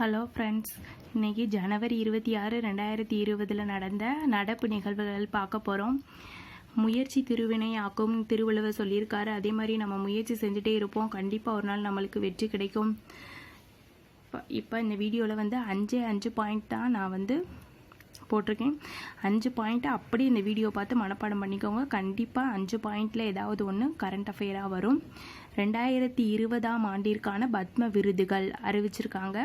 Hello friends, இன்றைக்கி ஜனவரி 26, 2020 நடந்த நடப்பு நிகழ்வுகள் பார்க்க போகிறோம். முயற்சி திருவினை ஆக்கும் திருவள்ளுவர் சொல்லியிருக்காரு. அதே மாதிரி நம்ம முயற்சி செஞ்சுட்டே இருப்போம், கண்டிப்பாக ஒரு நாள் நம்மளுக்கு வெற்றி கிடைக்கும். இப்போ இந்த வீடியோவில் 5 பாயிண்ட் தான் நான் போட்டிருக்கேன். 5 பாயிண்ட்டை அப்படி இந்த வீடியோ பார்த்து மனப்பாடம் பண்ணிக்கோங்க. கண்டிப்பாக 5 பாயிண்டில் ஏதாவது ஒன்று கரண்ட் அஃபேராக வரும். 2020 ஆண்டிற்கான பத்ம விருதுகள் அறிவிச்சிருக்காங்க.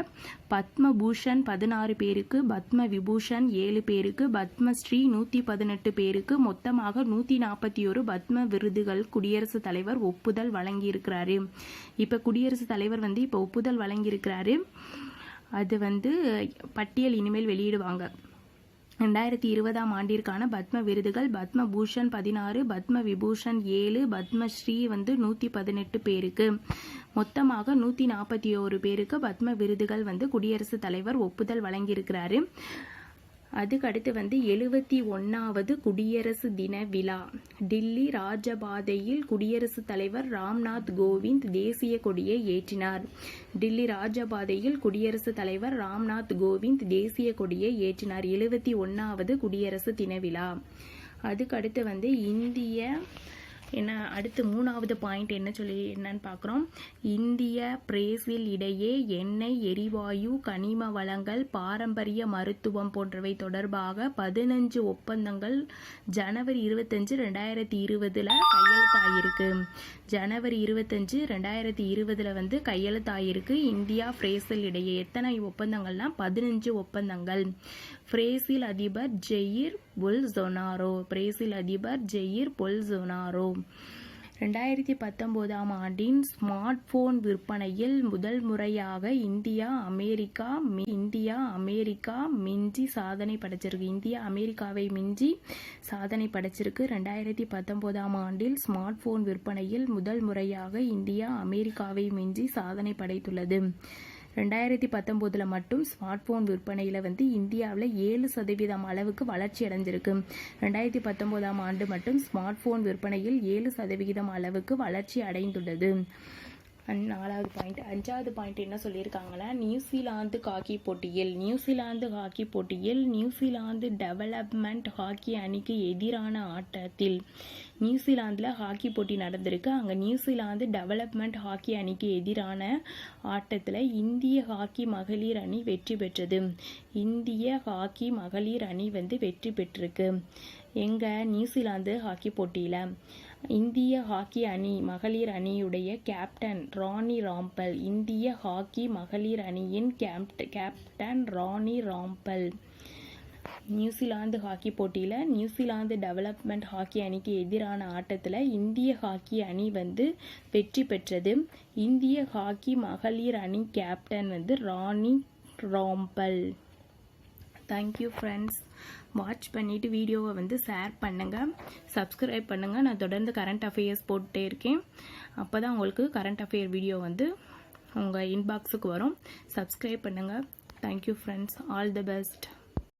பத்ம பூஷன் 16 பேருக்கு, பத்ம விபூஷன் 7 பேருக்கு, பத்மஸ்ரீ 118 பேருக்கு, மொத்தமாக 141 பத்ம விருதுகள் குடியரசுத் தலைவர் ஒப்புதல் வழங்கியிருக்கிறாரு. இப்போ குடியரசுத் தலைவர் இப்போ ஒப்புதல் வழங்கியிருக்கிறாரு. அது பட்டியல் இனிமேல் வெளியிடுவாங்க. 2020 ஆண்டிற்கான பத்ம விருதுகள்: பத்ம பூஷன் 16, பத்ம விபூஷன் 7, பத்மஸ்ரீ 118 பேருக்கு, மொத்தமாக 141 பேருக்கு பத்ம விருதுகள் குடியரசுத் தலைவர் ஒப்புதல் வழங்கியிருக்கிறாரு. அதுக்கு அடுத்து 71வது குடியரசு தின விழா. டில்லி ராஜபாதையில் குடியரசுத் தலைவர் ராம்நாத் கோவிந்த் தேசிய கொடியை ஏற்றினார். டில்லி ராஜபாதையில் குடியரசுத் தலைவர் ராம்நாத் கோவிந்த் தேசிய கொடியை ஏற்றினார். 71வது குடியரசு தின விழா. அதுக்கு அடுத்து இந்திய அடுத்து 3வது பாயிண்ட் என்னன்னு பார்க்குறோம். இந்திய பிரேசில் இடையே எண்ணெய், எரிவாயு, கனிம வளங்கள், பாரம்பரிய மருத்துவம் போன்றவை தொடர்பாக 15 ஒப்பந்தங்கள் ஜனவரி 25, 2020 கையெழுத்தாயிருக்கு. ஜனவரி 25, 2020 கையெழுத்தாயிருக்கு. இந்தியா பிரேசில் இடையே எத்தனை ஒப்பந்தங்கள்னா 15 ஒப்பந்தங்கள். பிரேசில் அதிபர் ஜெயிர் பொல்சொனாரோ 2019 ஆண்டின் ஸ்மார்ட் போன் விற்பனையில் முதல் முறையாக இந்தியா அமெரிக்கா மிஞ்சி சாதனை படைச்சிருக்கு. இந்தியா அமெரிக்காவை மிஞ்சி சாதனை படைச்சிருக்கு. 2019 ஆண்டில் ஸ்மார்ட் போன் விற்பனையில் முதல் முறையாக இந்தியா அமெரிக்காவை மிஞ்சி சாதனை படைத்துள்ளது. 2019 மட்டும் ஸ்மார்ட் போன் விற்பனையில் இந்தியாவில் 7% அளவுக்கு வளர்ச்சி அடைஞ்சிருக்கு. 2019 ஆண்டு மட்டும் ஸ்மார்ட் போன் விற்பனையில் 7% அளவுக்கு வளர்ச்சி அடைந்துள்ளது. 4வது பாயிண்ட். 5வது பாயிண்ட் என்ன சொல்லியிருக்காங்கன்னா, நியூசிலாந்து ஹாக்கி போட்டியில் நியூசிலாந்து டெவலப்மெண்ட் ஹாக்கி அணிக்கு எதிரான ஆட்டத்தில் நியூசிலாந்தில் ஹாக்கி போட்டி நடந்திருக்கு. அங்கே நியூசிலாந்து டெவலப்மெண்ட் ஹாக்கி அணிக்கு எதிரான ஆட்டத்தில் இந்திய ஹாக்கி மகளிர் அணி வெற்றி பெற்றது. இந்திய ஹாக்கி மகளிர் அணி வெற்றி பெற்றிருக்கு. நியூசிலாந்து ஹாக்கி போட்டியில் இந்திய ஹாக்கி அணி மகளிர் அணியுடைய கேப்டன் ராணி ராம்பல், இந்திய ஹாக்கி மகளிர் அணியின் கேப்டன் ராணி ராம்பல் நியூசிலாந்து ஹாக்கி போட்டியில் நியூசிலாந்து டெவலப்மெண்ட் ஹாக்கி அணிக்கு எதிரான ஆட்டத்தில் இந்திய ஹாக்கி அணி வெற்றி பெற்றது. இந்திய ஹாக்கி மகளிர் அணி captain Rani Rampal. Thank you friends. Watch பண்ணிவிட்டு வீடியோவை ஷேர் பண்ணுங்கள், சப்ஸ்கிரைப் பண்ணுங்கள். நான் தொடர்ந்து கரண்ட் அஃபேர்ஸ் போட்டுட்டே இருக்கேன். அப்போ தான் உங்களுக்கு கரண்ட் அஃபேர் வீடியோ உங்கள் இன்பாக்ஸுக்கு வரும். சப்ஸ்கிரைப் பண்ணுங்கள். Thank you friends. All the best.